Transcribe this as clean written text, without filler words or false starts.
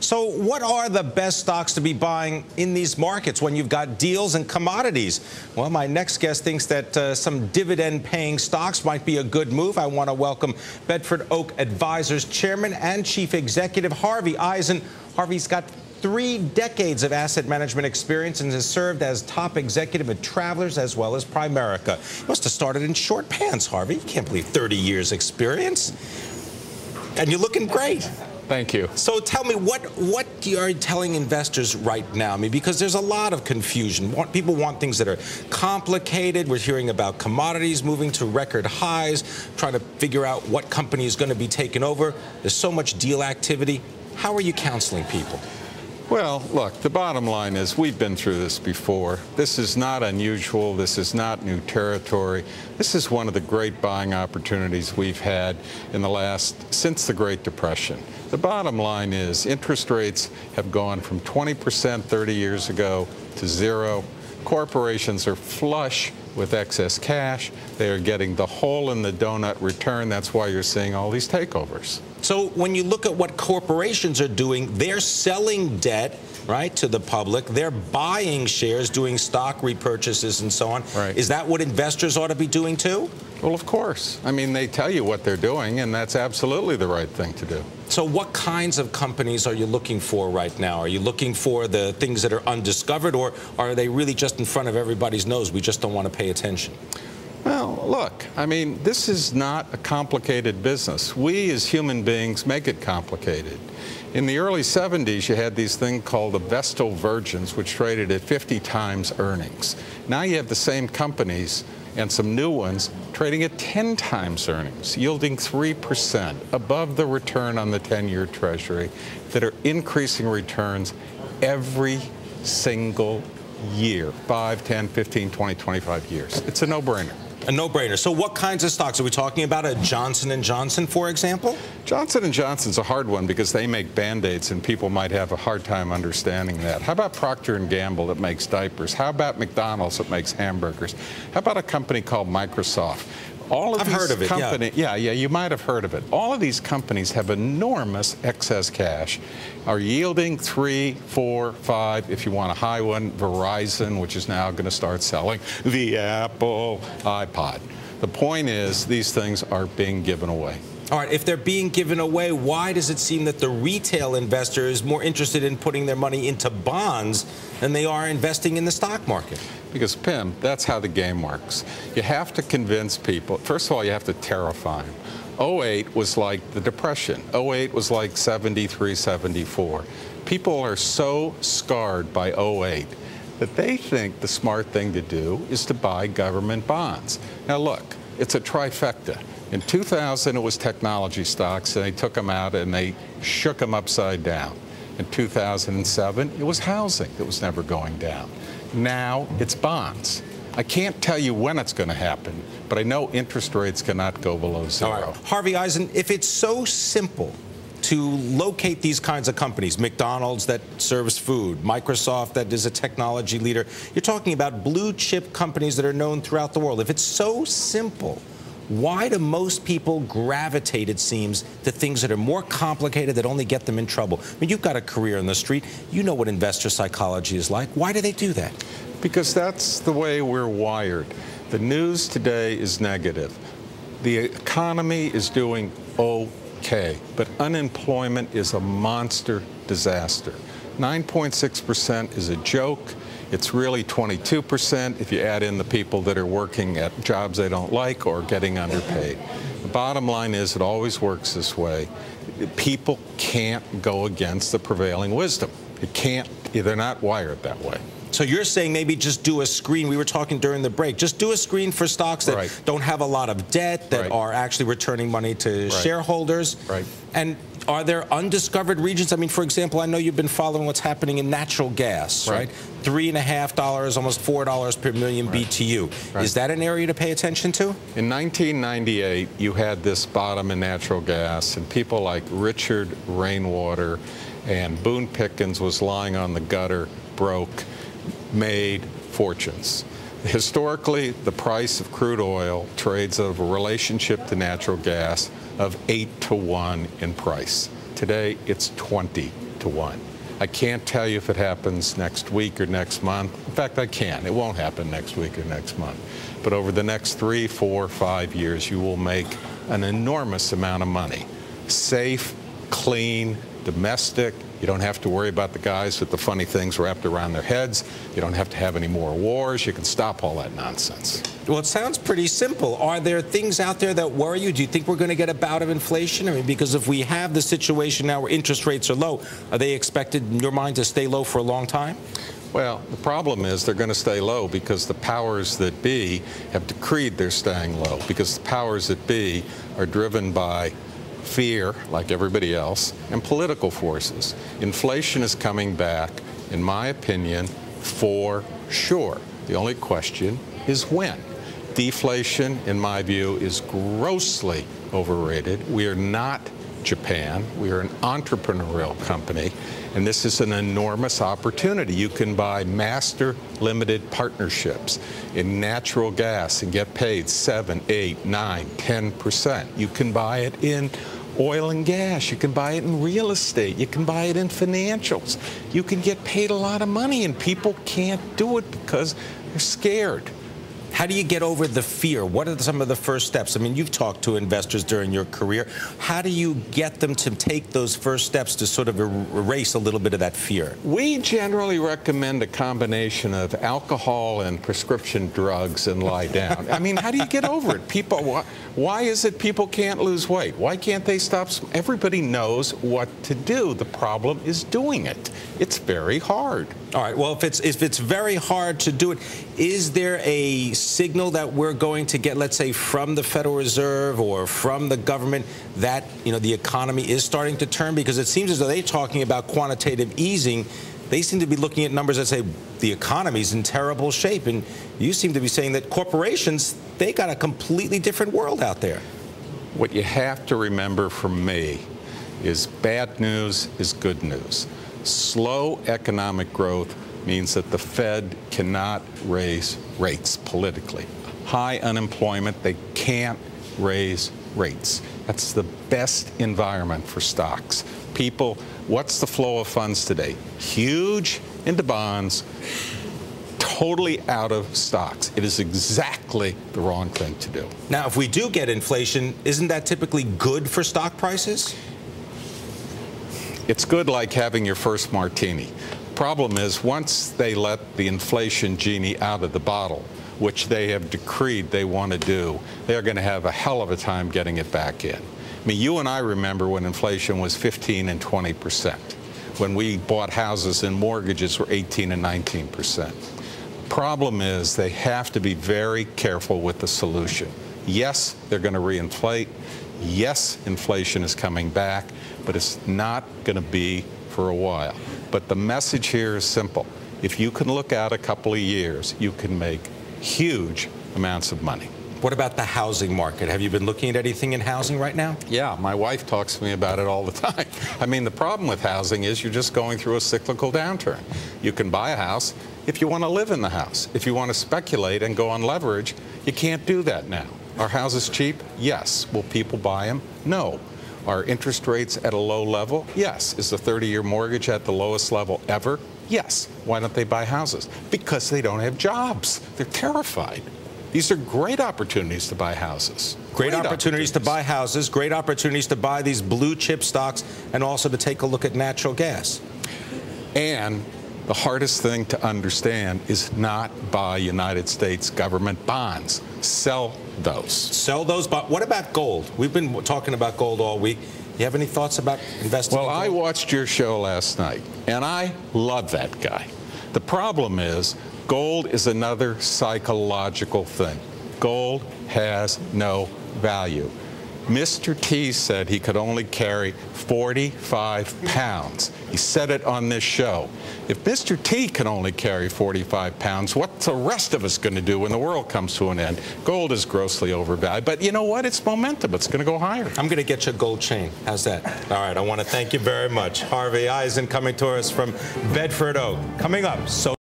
So what are the best stocks to be buying in these markets when you've got deals and commodities? Well, my next guest thinks that some dividend-paying stocks might be a good move. I want to welcome Bedford Oak Advisors Chairman and Chief Executive Harvey Eisen. Harvey's got 3 decades of asset management experience and has served as top executive at Travelers as well as Primerica. You must have started in short pants, Harvey. You can't believe 30 years experience. And you're looking great. Thank you. So tell me, what are you telling investors right now? I mean, because there's a lot of confusion. People want things that are complicated. We're hearing about commodities moving to record highs, trying to figure out what company is going to be taken over. There's so much deal activity. How are you counseling people? Well, look, the bottom line is we've been through this before. This is not unusual. This is not new territory. This is one of the great buying opportunities we've had since the Great Depression. The bottom line is interest rates have gone from 20% 30 years ago to 0. Corporations are flush with excess cash. They are getting the hole in the donut return. That's why you're seeing all these takeovers. So when you look at what corporations are doing, they're selling debt, right, to the public. They're buying shares, doing stock repurchases and so on. Right. Is that what investors ought to be doing too? Well, of course. I mean, they tell you what they're doing, and that's absolutely the right thing to do. So what kinds of companies are you looking for right now? Are you looking for the things that are undiscovered, or are they really just in front of everybody's nose? We just don't want to pay attention. Well, look, I mean, this is not a complicated business. We as human beings make it complicated. In the early 70s, you had these things called the Vestal Virgins, which traded at 50 times earnings. Now you have the same companies and some new ones trading at 10 times earnings, yielding 3% above the return on the 10-year Treasury, that are increasing returns every single year, 5, 10, 15, 20, 25 years. It's a no-brainer. A no-brainer. So what kinds of stocks? Are we talking about a Johnson & Johnson, for example? Johnson & Johnson's a hard one because they make Band-Aids and people might have a hard time understanding that. How about Procter & Gamble that makes diapers? How about McDonald's that makes hamburgers? How about a company called Microsoft? All of I've heard of it, yeah, you might have heard of it. All of these companies have enormous excess cash, are yielding 3, 4, 5, if you want a high one, Verizon, which is now going to start selling the Apple iPod. The point is, these things are being given away. All right, if they're being given away, why does it seem that the retail investor is more interested in putting their money into bonds than they are investing in the stock market? Because, Pimm, that's how the game works. You have to convince people. First of all, you have to terrify them. 08 was like the Depression. 08 was like 73, 74. People are so scarred by 08 that they think the smart thing to do is to buy government bonds. Now, look, it's a trifecta. In 2000, it was technology stocks, and they took them out and they shook them upside down. In 2007, it was housing that was never going down. Now it's bonds. I can't tell you when it's going to happen, but I know interest rates cannot go below 0. All right. Harvey Eisen, if it's so simple to locate these kinds of companies, McDonald's that serves food, Microsoft that is a technology leader, you're talking about blue chip companies that are known throughout the world. If it's so simple, why do most people gravitate, it seems, to things that are more complicated, that only get them in trouble? I mean, you've got a career on the street. You know what investor psychology is like. Why do they do that? Because that's the way we're wired. The news today is negative. The economy is doing okay, but unemployment is a monster disaster. 9.6% is a joke. It's really 22% if you add in the people that are working at jobs they don't like or getting underpaid. The bottom line is it always works this way. People can't go against the prevailing wisdom. It can't, they're not wired that way. So you're saying maybe just do a screen. We were talking during the break. Just do a screen for stocks that don't have a lot of debt, that are actually returning money to shareholders. Right. And are there undiscovered regions? I mean, for example, I know you've been following what's happening in natural gas, right? $3.50, almost $4 per million BTU. Is that an area to pay attention to? In 1998, you had this bottom in natural gas, and people like Richard Rainwater and Boone Pickens was lying on the gutter, broke, made fortunes. Historically, the price of crude oil trades of a relationship to natural gas of 8 to 1 in price. Today, it's 20 to 1. I can't tell you if it happens next week or next month. In fact, I can. It won't happen next week or next month. But over the next 3, 4, 5 years, you will make an enormous amount of money. Safe, clean, domestic. You don't have to worry about the guys with the funny things wrapped around their heads. You don't have to have any more wars. You can stop all that nonsense. Well, it sounds pretty simple. Are there things out there that worry you? Do you think we're going to get a bout of inflation? I mean, because if we have the situation now where interest rates are low, are they expected, in your mind, to stay low for a long time? Well, the problem is they're going to stay low because the powers that be have decreed they're staying low, because the powers that be are driven by fear, like everybody else, and political forces. Inflation is coming back, in my opinion, for sure. The only question is when. Deflation, in my view, is grossly overrated. We are not Japan. We are an entrepreneurial company, and this is an enormous opportunity. You can buy master limited partnerships in natural gas and get paid 7, 8, 9, 10%. You can buy it in oil and gas. You can buy it in real estate. You can buy it in financials. You can get paid a lot of money, and people can't do it because they're scared. How do you get over the fear? What are some of the first steps? I mean, you've talked to investors during your career. How do you get them to take those first steps to sort of erase a little bit of that fear? We generally recommend a combination of alcohol and prescription drugs and lie down. I mean, how do you get over it? People, why is it people can't lose weight? Why can't they stop? Everybody knows what to do. The problem is doing it. It's very hard. All right. Well, if it's very hard to do it, is there a signal that we're going to get, let's say, from the Federal Reserve or from the government that, you know, the economy is starting to turn? Because it seems as though they're talking about quantitative easing. They seem to be looking at numbers that say the economy's in terrible shape. And you seem to be saying that corporations, they got a completely different world out there. What you have to remember from me is bad news is good news. Slow economic growth means that the Fed cannot raise rates politically. High unemployment, they can't raise rates. That's the best environment for stocks. People, what's the flow of funds today? Huge into bonds, totally out of stocks. It is exactly the wrong thing to do. Now, if we do get inflation, isn't that typically good for stock prices? It's good like having your first martini. Problem is, once they let the inflation genie out of the bottle, which they have decreed they want to do, they're going to have a hell of a time getting it back in. I mean, you and I remember when inflation was 15 and 20%, when we bought houses and mortgages were 18 and 19%. Problem is, they have to be very careful with the solution. Yes, they're going to reinflate. Yes, inflation is coming back, but it's not going to be for a while. But the message here is simple. If you can look out a couple of years, you can make huge amounts of money. What about the housing market? Have you been looking at anything in housing right now? Yeah, my wife talks to me about it all the time. I mean, the problem with housing is you're just going through a cyclical downturn. You can buy a house if you want to live in the house. If you want to speculate and go on leverage, you can't do that now. Are houses cheap? Yes. Will people buy them? No. Are interest rates at a low level? Yes. Is the 30-year mortgage at the lowest level ever? Yes. Why don't they buy houses? Because they don't have jobs. They're terrified. These are great opportunities to buy houses. Great opportunities to buy houses, great opportunities to buy these blue chip stocks, and also to take a look at natural gas. And the hardest thing to understand is not buy United States government bonds. Sell those. Sell those. But what about gold? We've been talking about gold all week. You have any thoughts about investing in gold? Well, I watched your show last night, and I love that guy. The problem is gold is another psychological thing. Gold has no value. Mr. T said he could only carry 45 pounds. He said it on this show. If Mr. T can only carry 45 pounds, what's the rest of us going to do when the world comes to an end? Gold is grossly overvalued. But you know what? It's momentum. It's going to go higher. I'm going to get you a gold chain. How's that? All right. I want to thank you very much. Harvey Eisen coming to us from Bedford Oak. Coming up, so